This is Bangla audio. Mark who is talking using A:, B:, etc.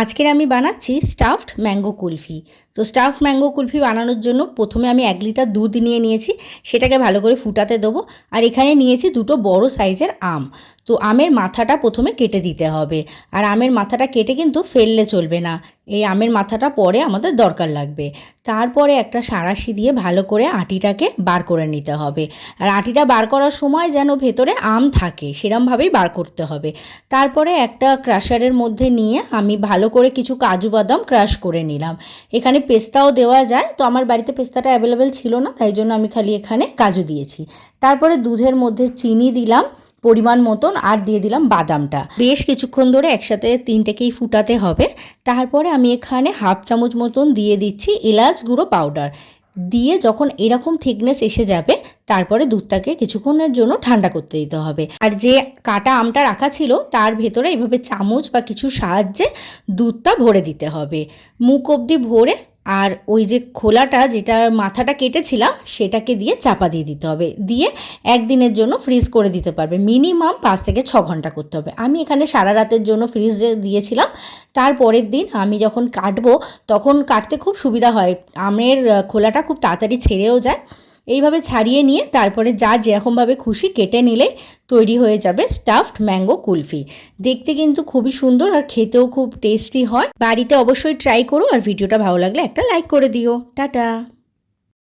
A: আজকের আমি বানাচ্ছি স্টাফড ম্যাঙ্গো কুলফি। তো স্টাফড ম্যাঙ্গো কুলফি বানানোর জন্য প্রথমে আমি 1 লিটার দুধ নিয়েছি, সেটাকে ভালো করে ফুটাতে দেবো। আর এখানে নিয়েছি 2টো বড় সাইজের আম। তো আমের মাথাটা প্রথমে কেটে দিতে হবে, আর আমের মাথাটা কেটে কিন্তু ফেললে চলবে না, এই আমের মাথাটা পরে আমাদের দরকার লাগবে। তারপরে একটা সাঁড়াশি দিয়ে ভালো করে আটিটাকে বার করে নিতে হবে, আর আটিটা বার করার সময় যেন ভেতরে আম থাকে সেরমভাবেই বার করতে হবে। তারপরে একটা ক্রাশারের মধ্যে নিয়ে আমি ভালো করে কিছু কাজু বাদাম ক্রাশ করে নিলাম। এখানে পেস্তাও দেওয়া যায়, তো আমার বাড়িতে পেস্তাটা অ্যাভেলেবেল ছিল না, তাই জন্য আমি খালি এখানে কাজু দিয়েছি। তারপরে দুধের মধ্যে চিনি দিলাম পরিমাণ মতন, আর দিয়ে দিলাম বাদামটা। বেশ কিছুক্ষণ ধরে একসাথে 3টেকেই ফুটাতে হবে। তারপরে আমি এখানে হাফ চামচ মতন দিয়ে দিচ্ছি এলাচ গুঁড়ো পাউডার। দিয়ে যখন এরকম থিকনেস এসে যাবে, তারপরে দুধটাকে কিছুক্ষণের জন্য ঠান্ডা করতে দিতে হবে। আর যে কাটা আমটা রাখা ছিল তার ভেতরে এভাবে চামচ বা কিছু সাহায্যে দুধটা ভরে দিতে হবে, মুখ অবধি ভরে। আর ওই যে খোলাটা, যেটা মাথাটা কেটেছিলাম, সেটাকে দিয়ে চাপা দিয়ে দিতে হবে। দিয়ে 1 দিনের জন্য ফ্রিজ করে দিতে পারবে। মিনিমাম 5 থেকে 6 ঘন্টা করতে হবে। আমি এখানে সারা রাতের জন্য ফ্রিজে দিয়েছিলাম। তারপরের দিন আমি যখন কাটবো তখন কাটতে খুব সুবিধা হয়, আমের খোলাটা খুব তাড়াতাড়ি ছেড়েও যায়। এইভাবে ছাড়িয়ে নিয়ে তারপরে যেরকমভাবে খুশি কেটে নিলে তৈরি হয়ে যাবে স্টাফড ম্যাঙ্গো কুলফি। দেখতে কিন্তু খুবই সুন্দর আর খেতেও খুব টেস্টি হয়। বাড়িতে অবশ্যই ট্রাই করো, আর ভিডিওটা ভালো লাগলে একটা লাইক করে দিও। টাটা।